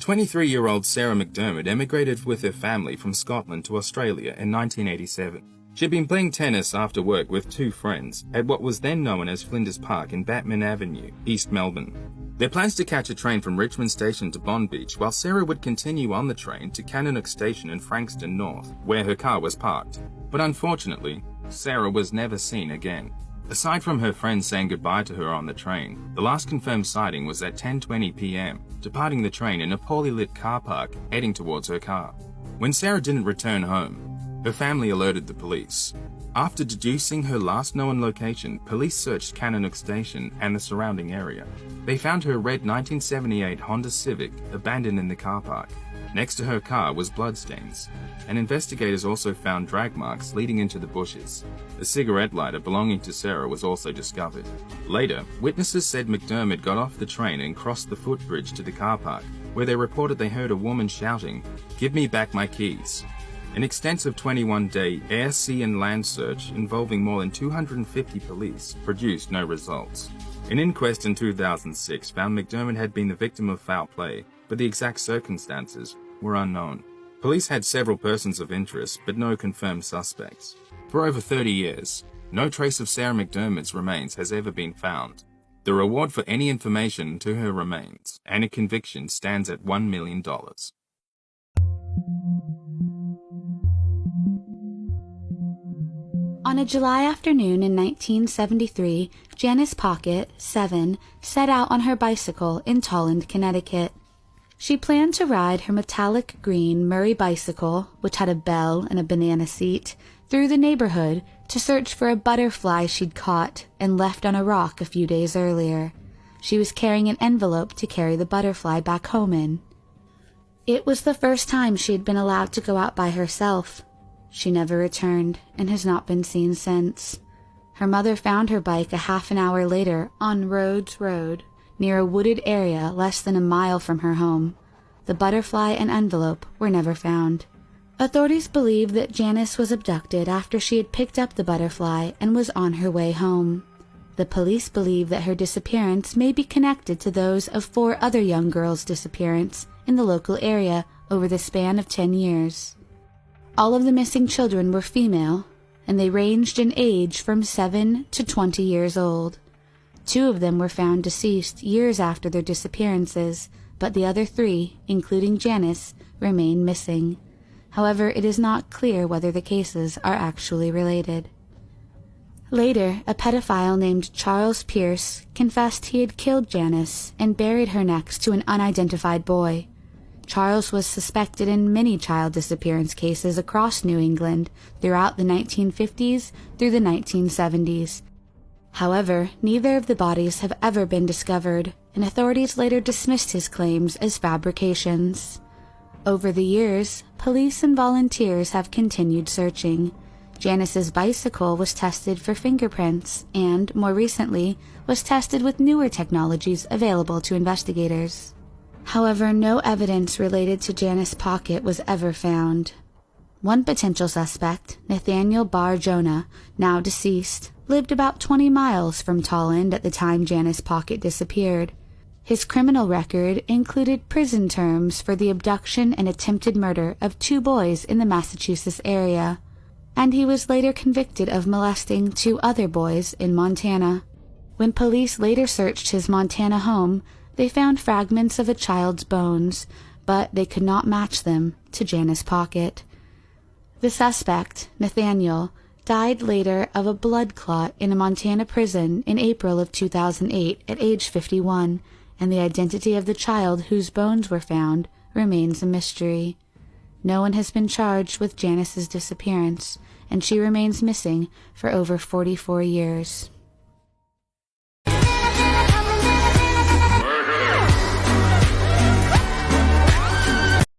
23-year-old Sarah McDermott emigrated with her family from Scotland to Australia in 1987. She'd been playing tennis after work with two friends at what was then known as Flinders Park in Batman Avenue, East Melbourne. Their plans to catch a train from Richmond Station to Bond Beach, while Sarah would continue on the train to Cannonook Station in Frankston North, where her car was parked. But unfortunately, Sarah was never seen again. Aside from her friends saying goodbye to her on the train, the last confirmed sighting was at 10:20 p.m, departing the train in a poorly lit car park heading towards her car. When Sarah didn't return home, her family alerted the police. After deducing her last known location, police searched Cannonook Station and the surrounding area. They found her red 1978 Honda Civic abandoned in the car park. Next to her car was bloodstains, and investigators also found drag marks leading into the bushes. A cigarette lighter belonging to Sarah was also discovered. Later, witnesses said McDermott got off the train and crossed the footbridge to the car park, where they reported they heard a woman shouting, "Give me back my keys." An extensive 21-day air, sea and land search involving more than 250 police produced no results. An inquest in 2006 found McDermott had been the victim of foul play, but the exact circumstances were unknown. Police had several persons of interest, but no confirmed suspects. For over 30 years, no trace of Sarah McDermott's remains has ever been found. The reward for any information to her remains and a conviction stands at $1 million. On a July afternoon in 1973, Janice Pocket, 7, set out on her bicycle in Tolland, Connecticut. She planned to ride her metallic green Murray bicycle, which had a bell and a banana seat, through the neighborhood to search for a butterfly she'd caught and left on a rock a few days earlier. She was carrying an envelope to carry the butterfly back home in. It was the first time she had been allowed to go out by herself. She never returned and has not been seen since. Her mother found her bike a half an hour later on Rhodes Road, near a wooded area less than a mile from her home. The butterfly and envelope were never found. Authorities believe that Janice was abducted after she had picked up the butterfly and was on her way home. The police believe that her disappearance may be connected to those of 4 other young girls' disappearance in the local area over the span of 10 years. All of the missing children were female, and they ranged in age from 7 to 20 years old. 2 of them were found deceased years after their disappearances, but the other 3, including Janice, remain missing. However, it is not clear whether the cases are actually related. Later, a pedophile named Charles Pierce confessed he had killed Janice and buried her next to an unidentified boy. Charles was suspected in many child disappearance cases across New England throughout the 1950s through the 1970s. However, neither of the bodies have ever been discovered, and authorities later dismissed his claims as fabrications. Over the years, police and volunteers have continued searching. Janice's bicycle was tested for fingerprints and, more recently, was tested with newer technologies available to investigators. However, no evidence related to Janice Pocket was ever found. One potential suspect, Nathaniel Bar Jonah, now deceased, lived about 20 miles from Tolland at the time Janice Pocket disappeared. His criminal record included prison terms for the abduction and attempted murder of 2 boys in the Massachusetts area, and he was later convicted of molesting 2 other boys in Montana. When police later searched his Montana home, they found fragments of a child's bones, but they could not match them to Janice Pocket. The suspect, Nathaniel, died later of a blood clot in a Montana prison in April of 2008 at age 51, and the identity of the child whose bones were found remains a mystery. No one has been charged with Janice's disappearance, and she remains missing for over 44 years.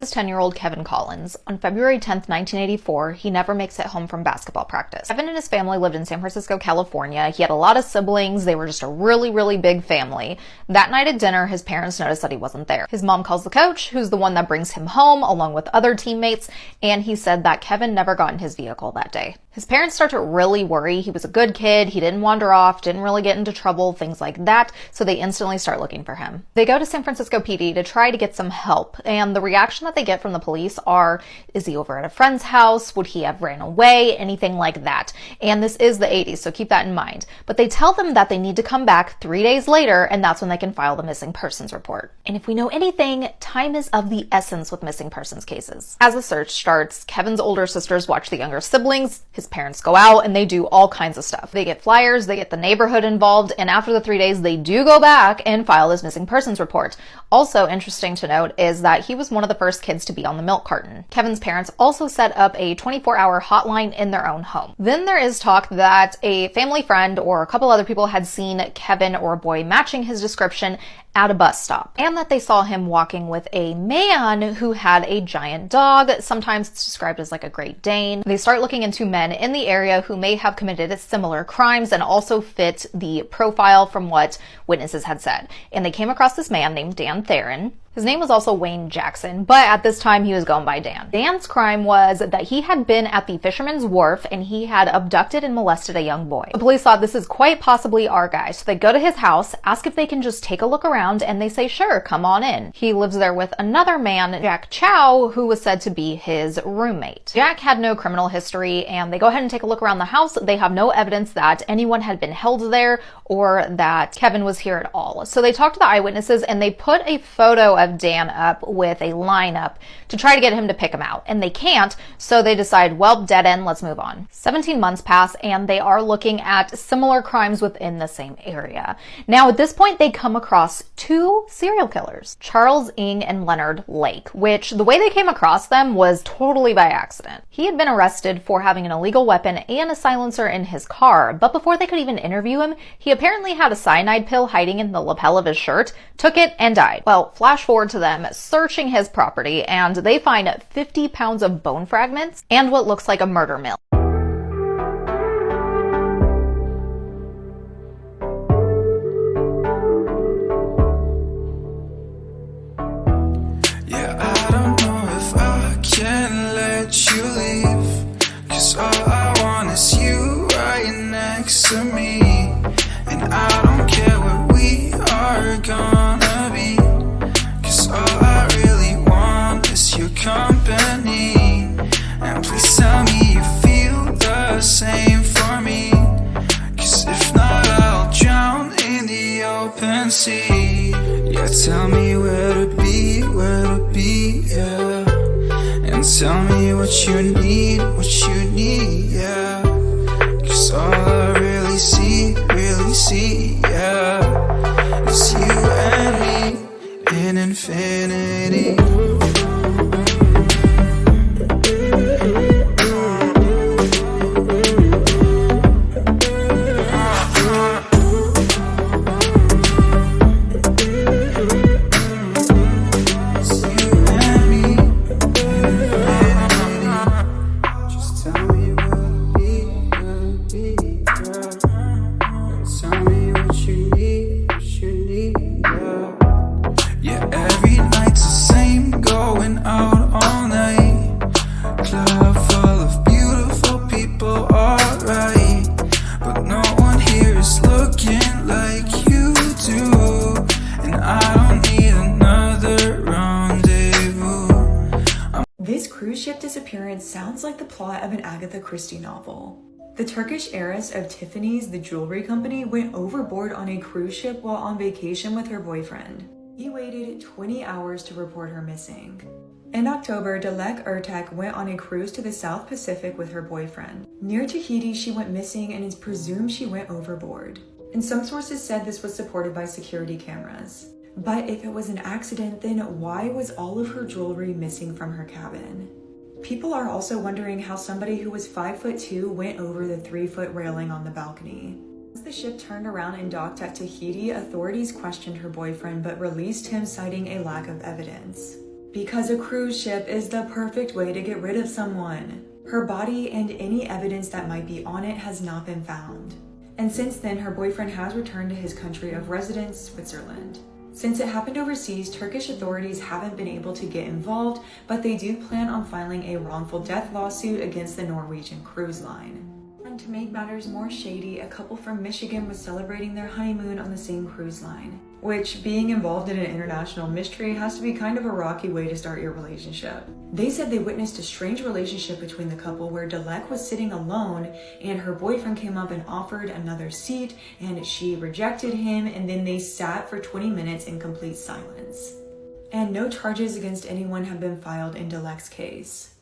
This 10-year-old Kevin Collins. On February 10th, 1984, he never makes it home from basketball practice. Kevin and his family lived in San Francisco, California. He had a lot of siblings. They were just a really, really big family. That night at dinner, his parents noticed that he wasn't there. His mom calls the coach, who's the one that brings him home, along with other teammates, and he said that Kevin never got in his vehicle that day. His parents start to really worry. He was a good kid. He didn't wander off, didn't really get into trouble, things like that. So they instantly start looking for him. They go to San Francisco PD to try to get some help. And the reaction that they get from the police are, is he over at a friend's house? Would he have ran away? Anything like that. And this is the 80s, so keep that in mind. But they tell them that they need to come back 3 days later, and that's when they can file the missing persons report. And if we know anything, time is of the essence with missing persons cases. As the search starts, Kevin's older sisters watch the younger siblings. His parents go out and they do all kinds of stuff. They get flyers, they get the neighborhood involved, and after the 3 days, they do go back and file this missing persons report. Also interesting to note is that he was one of the first kids to be on the milk carton. Kevin's parents also set up a 24-hour hotline in their own home. Then there is talk that a family friend or a couple other people had seen Kevin or a boy matching his description at a bus stop, and that they saw him walking with a man who had a giant dog. Sometimes it's described as like a Great Dane. They start looking into men in the area who may have committed similar crimes and also fit the profile from what witnesses had said. And they came across this man named Dan Theron. His name was also Wayne Jackson, but at this time he was going by Dan. Dan's crime was that he had been at the Fisherman's Wharf and he had abducted and molested a young boy. The police thought this is quite possibly our guy, so they go to his house, ask if they can just take a look around, and they say, sure, come on in. He lives there with another man, Jack Chow, who was said to be his roommate. Jack had no criminal history, and they go ahead and take a look around the house. They have no evidence that anyone had been held there or that Kevin was here at all. So they talked to the eyewitnesses and they put a photo of Dan up with a lineup to try to get him to pick him out. And they can't, so they decide, well, dead end, let's move on. 17 months pass and they are looking at similar crimes within the same area. Now at this point they come across two serial killers, Charles Ng and Leonard Lake, which the way they came across them was totally by accident. He had been arrested for having an illegal weapon and a silencer in his car, but before they could even interview him, he apparently had a cyanide pill hiding in the lapel of his shirt, took it, and died. Well, flash forward to them searching his property, and they find 50 pounds of bone fragments and what looks like a murder mill. Yeah, I don't know if I can let you leave, 'cause all I want is you right next to me. And I don't care where we are gonna be, 'cause all I really want is your company. And please tell me you feel the same for me, 'cause if not I'll drown in the open sea. Yeah, tell me where to be, yeah. And tell me what you need, yeah. 'Cause all I really see, yeah, is you and me in infinity. Disappearance sounds like the plot of an Agatha Christie novel. The Turkish heiress of Tiffany's, the jewelry company, went overboard on a cruise ship while on vacation with her boyfriend. He waited 20 hours to report her missing. In October, Dilek Ertek went on a cruise to the South Pacific with her boyfriend. Near Tahiti, she went missing and is presumed she went overboard. And some sources said this was supported by security cameras. But if it was an accident, then why was all of her jewelry missing from her cabin? People are also wondering how somebody who was 5'2" went over the 3-foot railing on the balcony. As the ship turned around and docked at Tahiti, authorities questioned her boyfriend but released him, citing a lack of evidence. Because a cruise ship is the perfect way to get rid of someone. Her body and any evidence that might be on it has not been found. And since then, her boyfriend has returned to his country of residence, Switzerland. Since it happened overseas, Turkish authorities haven't been able to get involved, but they do plan on filing a wrongful death lawsuit against the Norwegian cruise line. And to make matters more shady, a couple from Michigan was celebrating their honeymoon on the same cruise line, which, being involved in an international mystery, has to be kind of a rocky way to start your relationship. They said they witnessed a strange relationship between the couple where Dalek was sitting alone and her boyfriend came up and offered another seat and she rejected him, and then they sat for 20 minutes in complete silence. And no charges against anyone have been filed in Dalek's case.